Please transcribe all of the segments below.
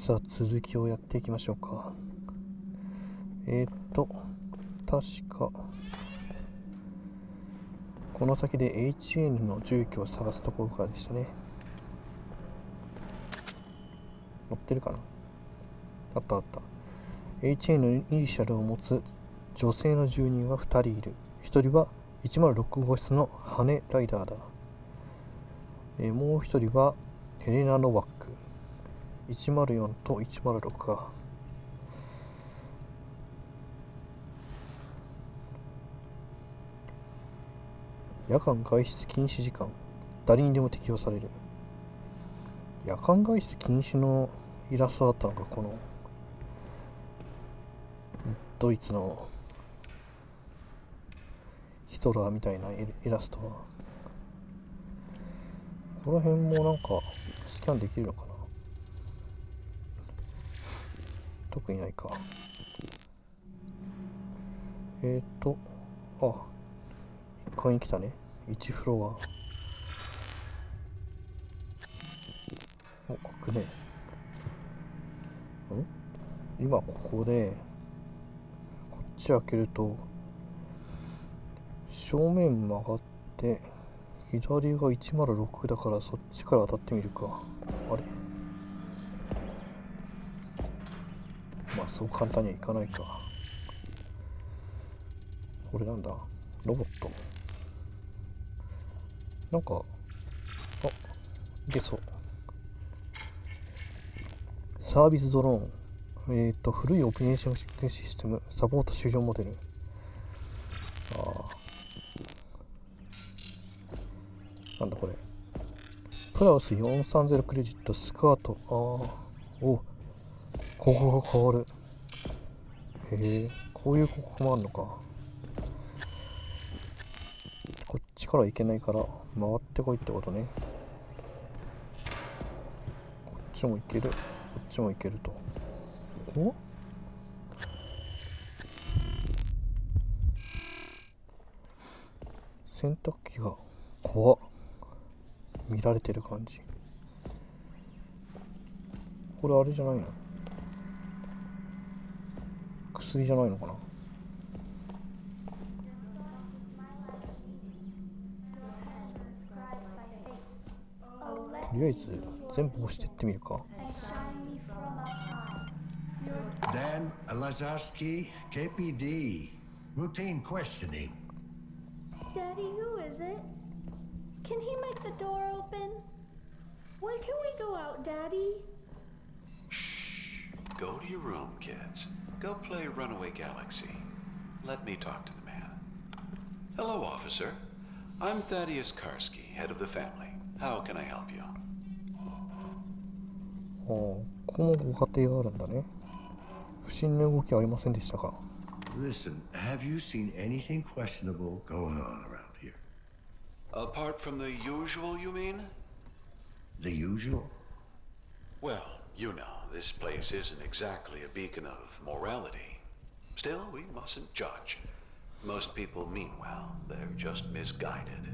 さあ続きをやっていきましょうか。確かこの先で HN の住居を探すところからでしたね。載ってるかな。あった。HN のイニシャルを持つ女性の住人は2人いる。1人は106号室の羽根ライダーだ。もう1人はヘレナ・ノワック。104と106か。夜間外出禁止時間、誰にでも適用される。夜間外出禁止のイラストだったのか、このドイツのヒトラーみたいなイラストは。この辺もなんかスキャンできるのかな。特にないか。1階に来たね。1フロア。開くね。今ここでこっち開けると正面曲がって左が106だから、そっちから当たってみるか。あれ、まあそう簡単にはいかないか。これなんだ、ロボット。なんかいけそう。サービスドローン。古いオペレーションシステムサポート終了モデル。なんだこれ。プラス430クレジットスカート。ここが変わる。へえ、こういう広告もあるのか。こっちから行けないから回ってこいってことね。こっちも行ける、こっちも行けると。ここ洗濯機が怖っ。見られてる感じ。これあれじゃないの？薬じゃないのかな。とりあえず全部押してってみるか。Dan Lazarski, KPD. Routine questioning. Daddy, who is it? Can he make the door open? When can we go out, Daddy? Shh. Go to your room, kids. Go play Runaway Galaxy. Let me talk to the man. Hello, officer. I'm Thaddeus Karski, head of the family. How can I help you? ここもご家庭があるんだね。不審な動きはありませんでしたか。 Listen, have you seen anything questionable going on around here? Apart from the usual, you mean? The usual? Well, you know, this place isn't exactly a beacon of morality. Still, we mustn't judge. Most people mean well. They're just misguided.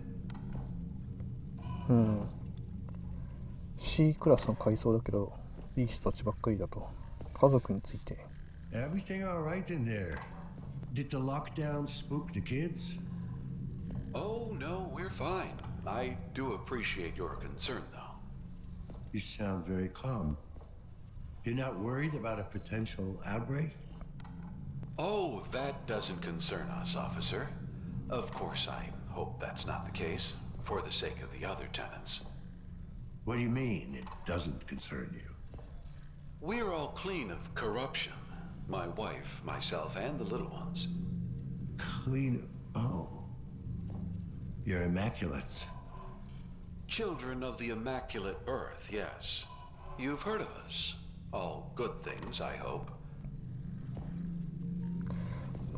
C クラスの階層だけど、いい人たちばっかりだと。家族について。Everything all right in there? Did the lockdown spook the kids? Oh, no, we're fine. I do appreciate your concern, though. You sound very calm. You're not worried about a potential outbreak? Oh, that doesn't concern us, officer. Of course, I hope that's not the case, for the sake of the other tenants. What do you mean, it doesn't concern you? We're all clean of corruption. My wife, myself, and the little ones. Clean... Oh. You're immaculates. Children of the Immaculate Earth, yes. You've heard of us. All good things, I hope.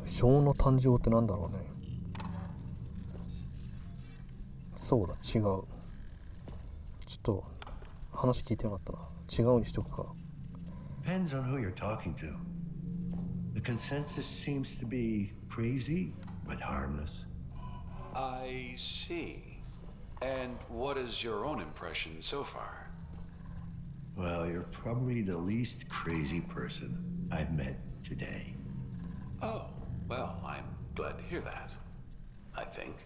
小の誕生ってなんだろうね。そうだ、違う。ちょっと話聞いてなかったな。違うにしとくか。Depends on who you're talking to. The consensus seems to be crazy, but harmless. I see. And what is your own impression so far? Well, you're probably the least crazy person I've met today. Oh, well, I'm glad to hear that. I think.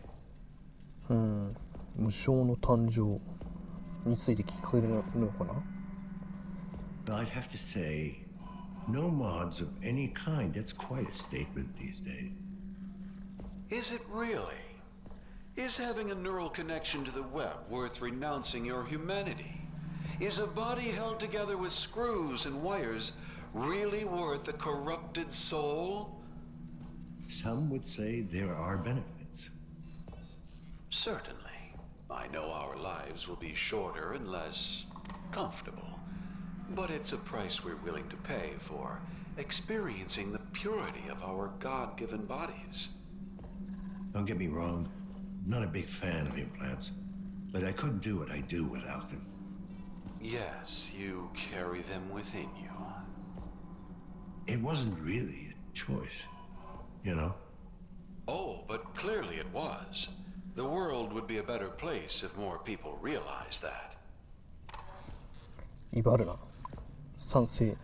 無償の誕生について聞かれるのかな。 Well, I'd have to say, no mods of any kind. That's quite a statement these days. Is it really? Is having a neural connection to the web worth renouncing your humanity? Is a body held together with screws and wires really worth a corrupted soul? Some would say there are benefits. Certainly. I know our lives will be shorter and less comfortable, but it's a price we're willing to pay for experiencing the purity of our God-given bodies. Don't get me wrong, I'm not a big fan of implants, but I couldn't do what I do without them. Yes, you carry them within you. It wasn't really a choice, you know? Oh, but clearly it was. The world would be a better place if more people realized that. 威張るな。賛成。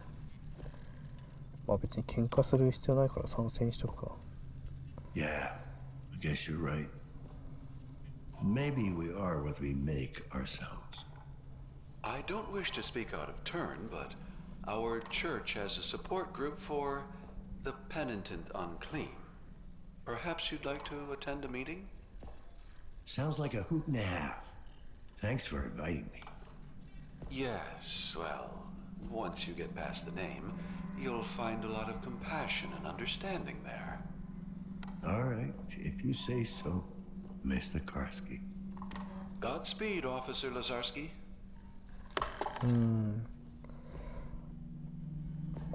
まあ別に喧嘩する必要ないから賛成にしとくか。 Yeah, I guess you're right. Maybe we are what we make ourselves. I don't wish to speak out of turn, but our church has a support group for the penitent unclean. Perhaps you'd like to attend a meeting? Sounds like a hoot and a half. Thanks for inviting me. Yes, well, once you get past the name, you'll find a lot of compassion and understanding there. All right, if you say so, Mr. Karski. Godspeed, Officer Lazarski.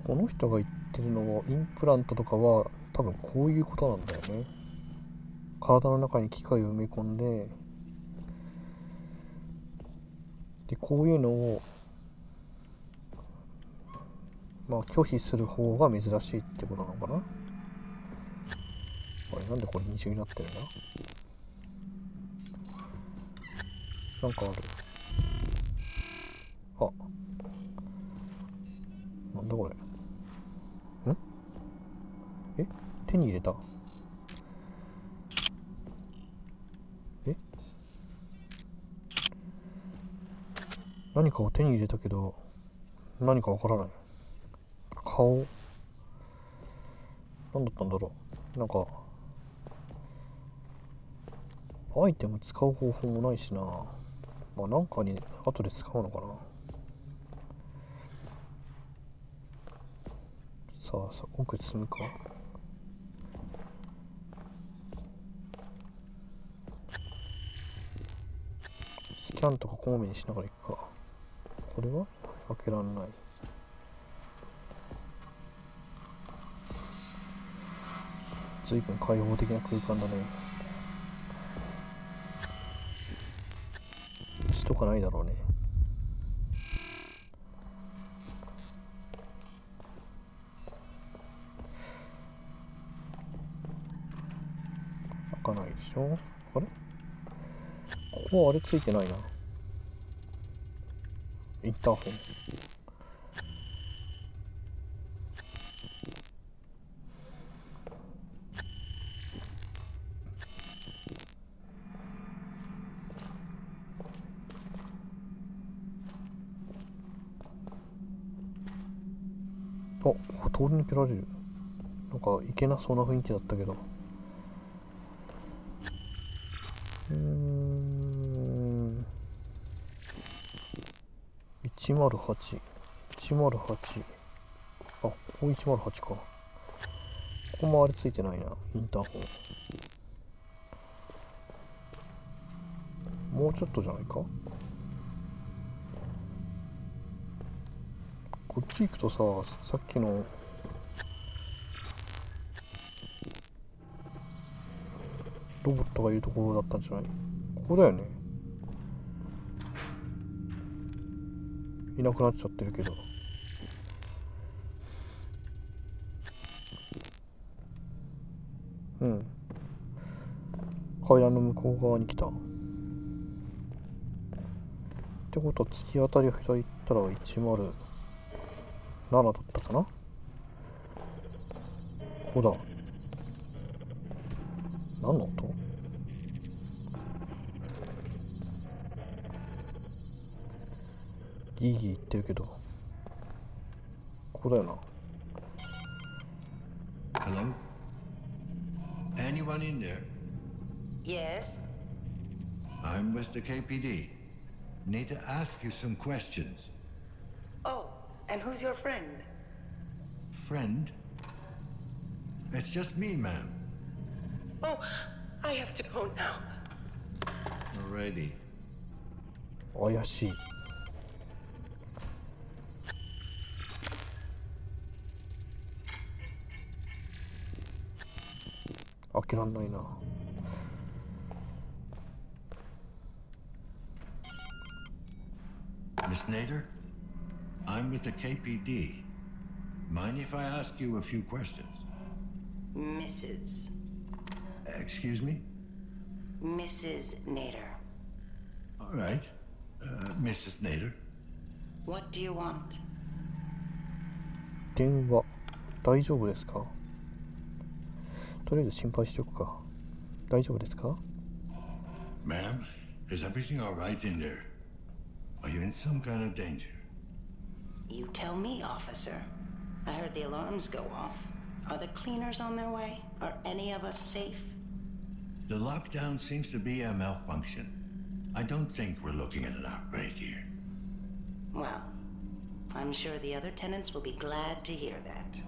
この人が言ってるのはインプラントとかは多分こういうことなんだよね。体の中に機械を埋め込んで、でこういうのをまあ拒否する方が珍しいってことなのかな。あれなんでこれ二重になってるんだ。なんかある。あ、なんだこれ。ん？え？手に入れた。え？何かを手に入れたけど何かわからない。顔何だったんだろう。なんかアイテム使う方法もないしな。まあなんかに後で使うのかな。さあ奥進むか。スキャンとかこまめにしながら行くか。これは開けらんない。随分開放的な空間だね。血とかないだろうね。開かないでしょ。あれ？ここはあれついてないな。インターホン。あ、ここ通り抜けられる。なんかいけなそうな雰囲気だったけど。108。108。あ、ここ108か。ここもあれついてないな、インターホン。もうちょっとじゃないか。こっち行くとさっきのロボットがいるところだったんじゃない？ここだよね。いなくなっちゃってるけど。うん。階段の向こう側に来た。ってことは突き当たり左行ったら10。7だったかな。ここだ。何の音？ギーギー言ってるけど、ここだよな。Hello? Anyone in there? Yes? I'm with the KPD. Need to ask you some questions. Oh, and who's your friend? Friend? It's just me, ma'am. Oh, I have to go now. Alrighty. 怪しい。開けらんないな。Miss Nader? I'm with the KPD. Mind if I ask you a few questions? Mrs. Excuse me? Mrs. Nader. All right. Mrs. Nader? What do you want? 電話大丈夫ですか？とりあえず心配しておくか。大丈夫ですか？ Ma'am, is everything all right in there? Are you in some kind of danger? You tell me, officer. I heard the alarms go off. Are the cleaners on their way? Are any of us safe? The lockdown seems to be a malfunction. I don't think we're looking at an outbreak here. Well, I'm sure the other tenants will be glad to hear that.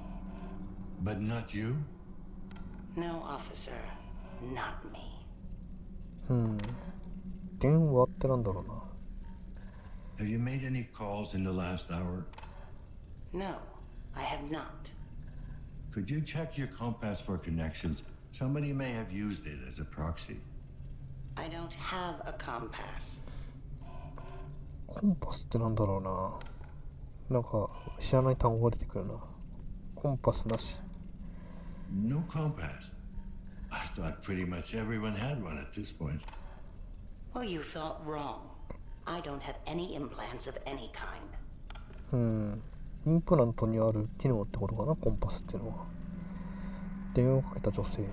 But not you? No, officer. Not me. 電話ってなんだろうな。Have you made any calls in the last hour? No, I have not. Could you check your compass for connections? Somebody may have used it as a proxy. I don't have a compass. コンパスってなんだろうな。なんか知らない単語が出てくるな。コンパスなし。No compass. I thought pretty much everyone had one at this point. Well, you thought wrong. I don't have any implants of any kind. インプラントにある機能ってことかな、コンパスっていうのは。電話をかけた女性。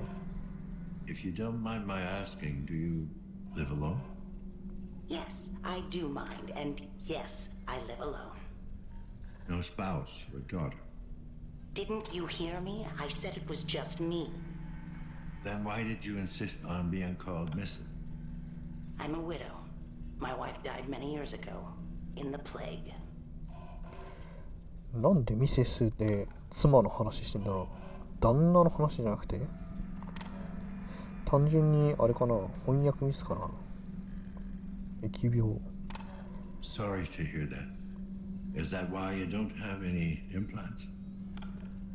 If you don't mind my asking, do you live alone? Yes, I do mind, and yes, I live alone. No spouse or daughter? Didn't you hear me? I said it was just me. Then why did you insist on being called Mrs.? I'm a widow. My wife died many years ago, in the plague. なんでミセスで妻の話してんだろう。旦那の話じゃなくて、単純にあれかな、翻訳ミスかな。疫病。Sorry to hear that. Is that why you don't have any implants?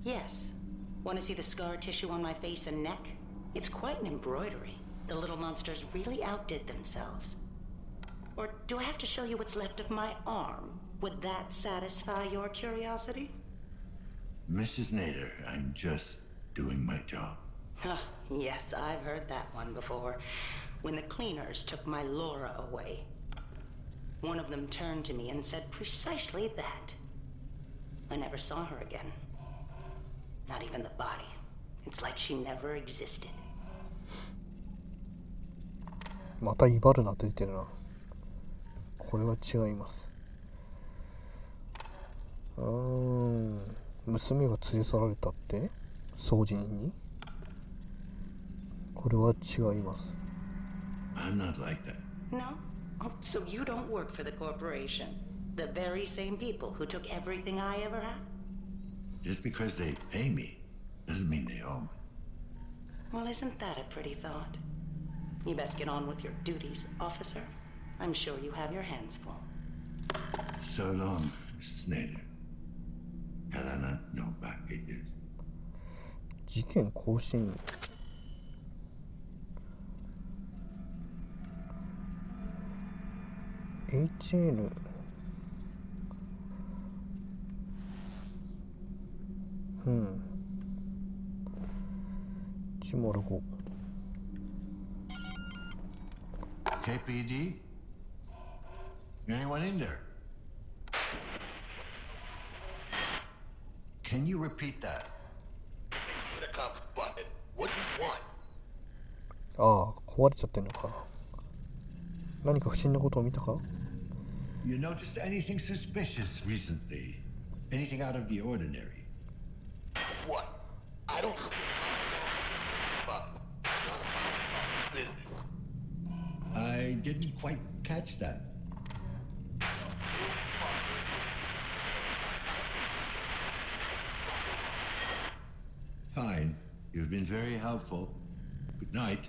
Yes. Want to see the scar tissue on my face and neck? It's quite an embroidery. The little monsters really outdid themselves. Or do I have to show you what's left of my arm? Would that satisfy your curiosity? Mrs. Nader, I'm just doing my job. Yes, I've heard that one before. When the cleaners took my Laura away, one of them turned to me and said precisely that. I never saw her again. Not even the body. It's like she never existed. また威張るなと言ってるな。これは違います。娘が連れ去られたって掃除人に。これは違います。I'm not like that. No? Oh, so you don't work for the corporation? The very same people who took everything I ever had? Just because they pay me doesn't mean they own me. Well, isn't that a pretty thought? You best get on with your duties, officer. I'm sure you have your hands full. So long, Mrs. Nader. Kailangan no packages. 事件更新。HN 105 KPD? Anyone in there? Can you repeat that? The cop's button. What do you want? ああ、壊れちゃってんのか。何か不審なことを見たか？ You noticed anything suspicious recently? Anything out of the ordinary? What? I don't. Business. I didn't quite catch that. Fine. You've been very helpful. Good night.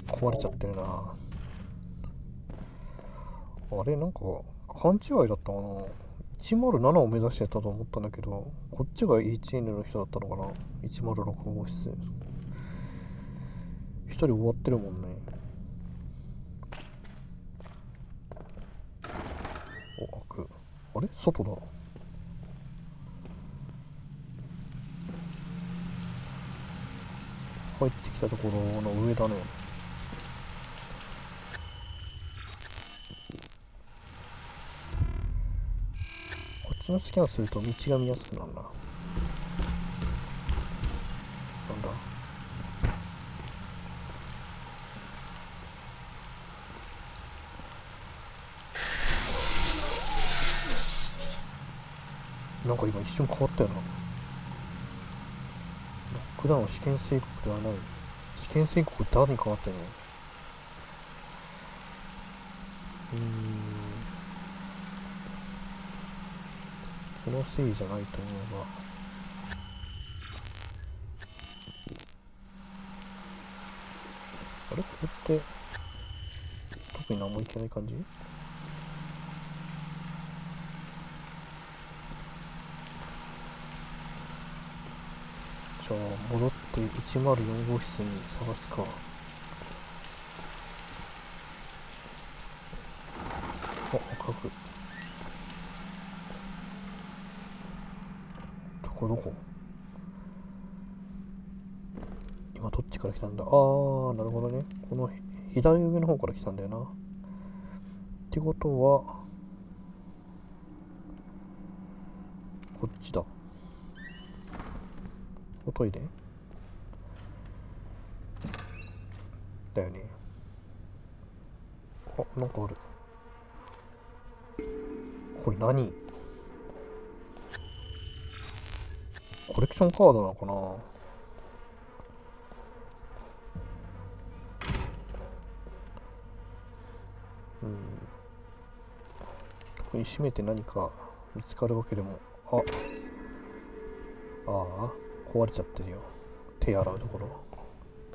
壊れちゃってるな。あれ、なんか勘違いだったかな。107を目指してたと思ったんだけど、こっちが HN の人だったのかな。106号室。一人終わってるもんね。お、開く。あれ、外だ。入ってきたところの上だね。こっちのスキャンすると道が見やすくなるな。なんだ。なんか今一瞬変わったよな。ロックダウンは試験宣告ではない。試験宣告って何に変わったよね。気のせいじゃないと思うが。あれ、これって特に何もいけない感じ？じゃあ戻って104号室に探すか。あ、赤く。どこ？今どっちから来たんだ？あー、なるほどね。この左上の方から来たんだよな。ってことはこっちだ。おトイレだよね。あ、なんかある。これ何？コレクションカードなのかな。特に閉めて何か見つかるわけでも。ああ、壊れちゃってるよ。手洗うところ。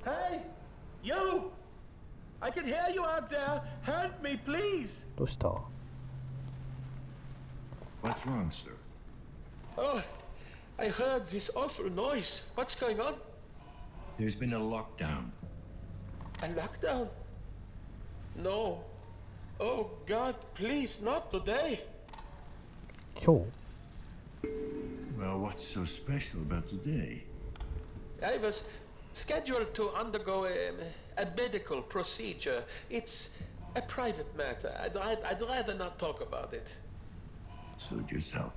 Hey, you! I can hear you out there. Help me, please. どうした？ What's wrong, sir? Oh, I heard this awful noise. What's going on? There's been a lockdown. A lockdown? No. Oh, God, please, not today. 今日？ Well, what's so special about today? I was scheduled to undergo a medical procedure. It's a private matter. I'd rather not talk about it. Suit yourself.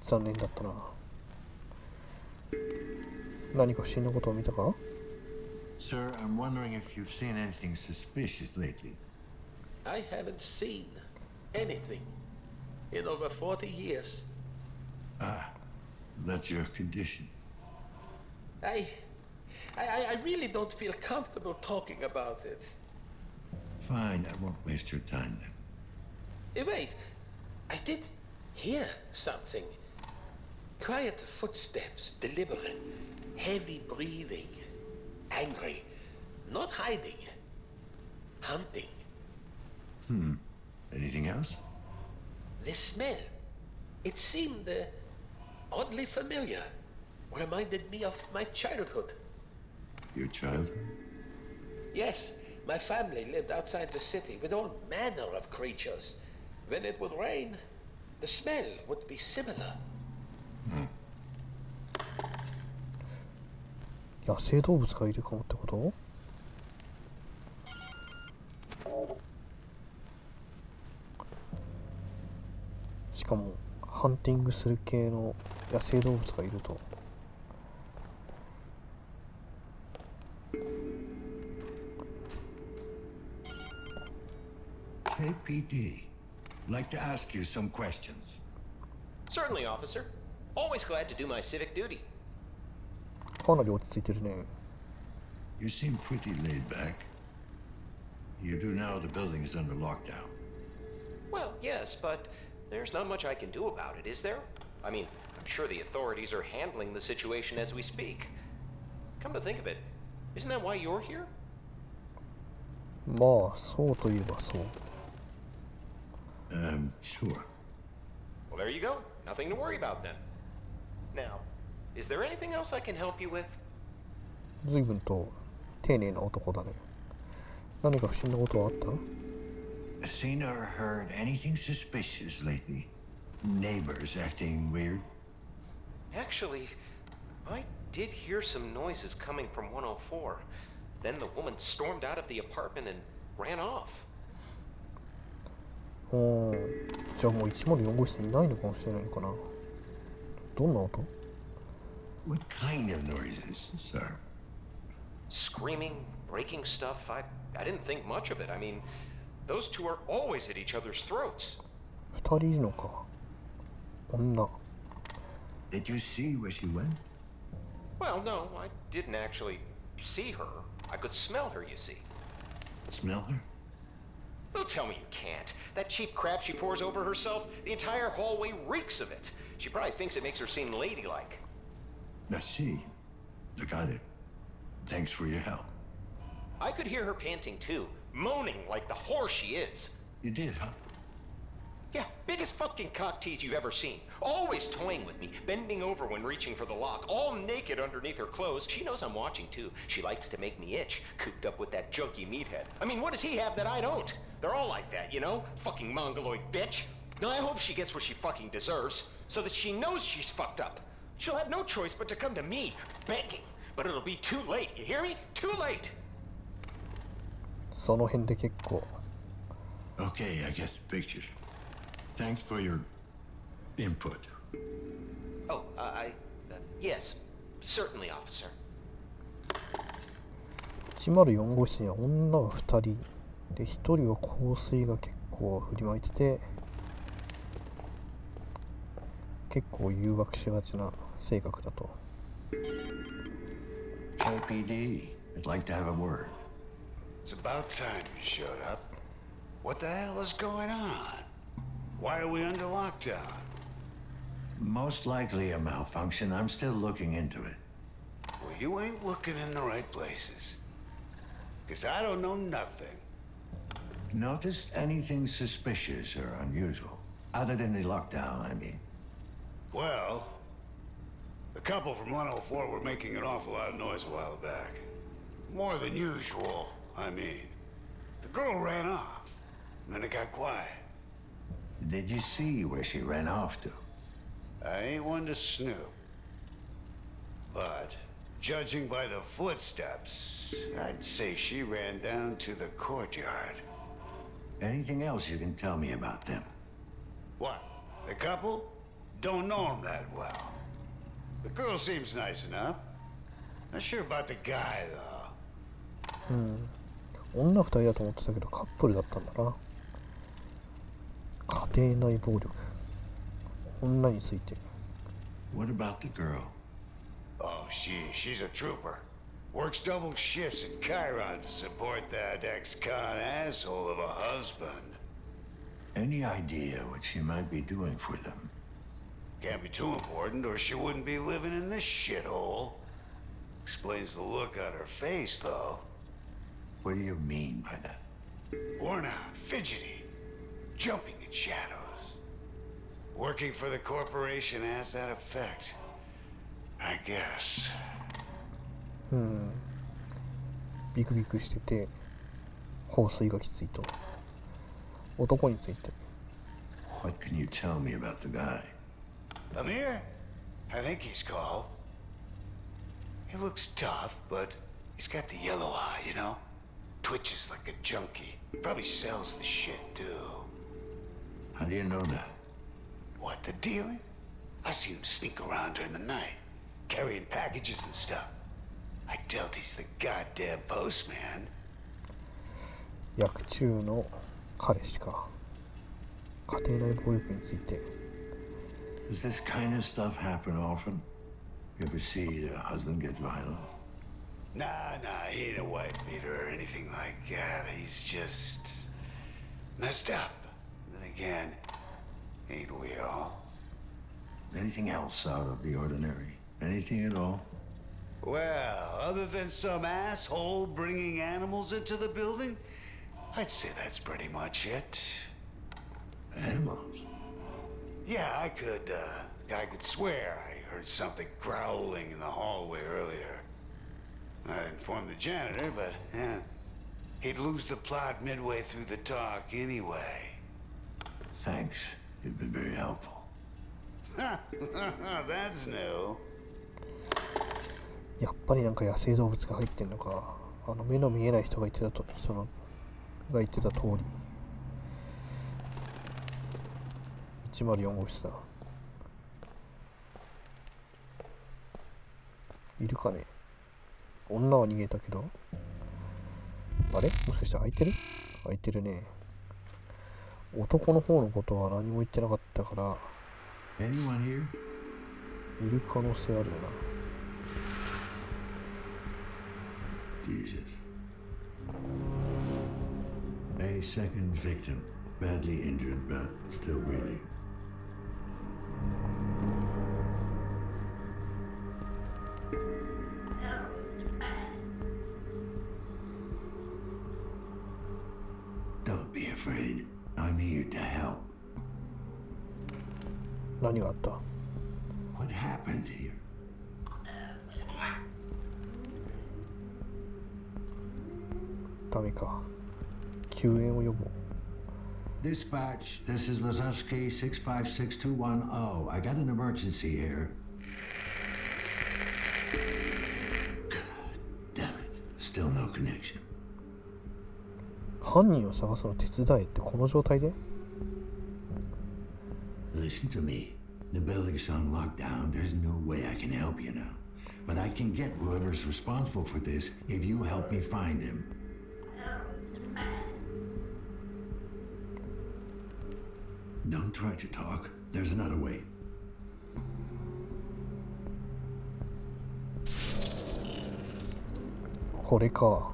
残念だったな。何か不審なことを見たか？ Sir, I'm wondering if you've seen anything suspicious lately. I haven't seen anything in over 40 years. Ah, that's your condition. I really don't feel comfortable talking about it. Fine, I won't waste your time then. Wait, I did hear something. Quiet footsteps, deliberate, heavy breathing, angry, not hiding, hunting. Anything else? The smell, it seemed oddly familiar. Reminded me of my childhood. Your childhood? Yes, my family lived outside the city with all manner of creatures. When it would rain, the smell would be similar. 野生動物がいるかもってこと？しかもハンティングする系の野生動物がいると。Hey, PD. Like to ask you some questions. Certainly, officer. Always glad to do my civic duty. かなり落ち着いてるね。You seem pretty laid back. You do know the building is under lockdown. Well, yes, but there's not much I can do about it, is there? I mean, I'm sure the authorities are handling the situation as we speak. Come to think of it, isn't that why you're here? まあそうといえばそう。Sure. Well, there you go. Nothing to worry about then. Now, is there anything else I can help you with? 随分と丁寧な男だね。何か不審なことはあった？ Seen or heard anything suspicious lately? Neighbors acting weird? Actually, I did hear some noises coming from 104. Then the woman stormed out of the apartment and ran off. じゃあもう104号室にいないのかもしれないのかな。どんな音？ What kind of noises, sir? Screaming, breaking stuff. I didn't think much of it. I mean, those two are always at each other's throats. 2人いるのか。女。Did you see where she went? Well, no, I didn't actually see her. I could smell her, you see. Smell her? Don't tell me you can't. That cheap crap she pours over herself, the entire hallway reeks of it. She probably thinks it makes her seem ladylike. I see. I got it. Thanks for your help. I could hear her panting too, moaning like the whore she is. You did, huh? Yeah, biggest fucking cock tease you've ever seen. Always toying with me, bending over when reaching for the lock, all naked underneath her clothes. She knows I'm watching too. She likes to make me itch, cooped up with that junky meathead. I mean, what does he have that I don't? They're all like that, you know? Fucking mongoloid bitch. Now I hope she gets what she fucking deserves, so that she knows she's fucked up. She'll have no choice but to come to me, begging. But it'll be too late, you hear me? Too late! その辺で結構。 Okay, I get the picture. Thanks for your input. Oh, yes. Certainly, officer. 104号室には女が2人で、1人は香水が結構振りまいてて、結構誘惑しがちな性格だと。 KPD, I'd like to have a word. It's about time you showed up. What the hell is going on? Why are we under lockdown? Most likely a malfunction. I'm still looking into it. Well, you ain't looking in the right places. 'Cause I don't know nothing. Noticed anything suspicious or unusual? Other than the lockdown, I mean. Well, the couple from 104 were making an awful lot of noise a while back. More than usual, I mean. The girl ran off, and then it got quiet. Did you see where she ran off to? I ain't one to snoop. But, judging by the footsteps, I'd say she ran down to the courtyard. Anything else you can tell me about them? What? The couple? Don't know them that well. The girl seems nice enough. Not sure about the guy, though. 女2人だと思ってたけどカップルだったんだな。家庭内暴力。女について。 What about the girl? Oh, she's a trooper. Works double shifts in Chiron to support that ex-con asshole of a husband. Any idea what she might be doing for them? Can't be too important or she wouldn't be living in this shithole. Explains the look on her face, though. What do you mean by that? Worn out, fidgety, jumping in shadows. Working for the corporation has that effect, I guess. ビクビクしてて香水がきついと。男について。 What can you tell me about the guy? Amir? I think he's called. He looks tough, but he's got the yellow eye, you know? Twitches like a junkie. Probably sells the shit, too. How do you know that? The dealer? I seen him sneak around during the night, carrying packages and stuff. I doubt he's the goddamn postman. 薬中の彼氏か。家庭内暴力について。Does this kind of stuff happen often? You ever see a husband get violent? Nah, he ain't a wife beater or anything like that. He's just messed up. Then again, ain't we all? Anything else out of the ordinary? Anything at all? Well, other than some asshole bringing animals into the building, I'd say that's pretty much it. Animals? Yeah, I could swear I heard something growling in the hallway earlier. I'd inform the janitor, but he'd lose the plot midway through the talk anyway. Thanks. You've been very helpful. That's new. やっぱりなんか野生動物が入ってんのか。目の見えない人が言ってた通り。104号室だ。いるかね。女は逃げたけど。あれもしかして開いてる？開いてるね。男の方のことは何も言ってなかったから。Anyone here? いる可能性あるよな。Jesus. A second victim, badly injured but still breathing. Don't be afraid. I'm here to help. 何があった？ What happened here? ダメか。救援を呼ぼう。Dispatch, this is Lazuski 656210. I got an emergency here. God damn it. Still no connection. 犯人を探すの手伝えってこの状態で？ Listen to me. The building's on lockdown. There's no way I can help you now. But I can get whoever's responsible for this if you help me find him. Don't try to talk. There's another way. これか。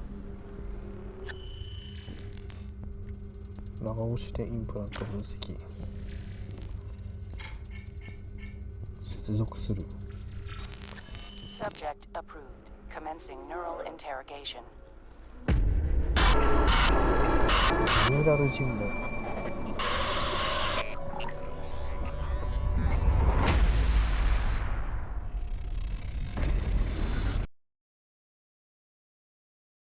長押しでインプラント分析。接続する。Subject approved. Commencing neural interrogation. ニューラル尋問。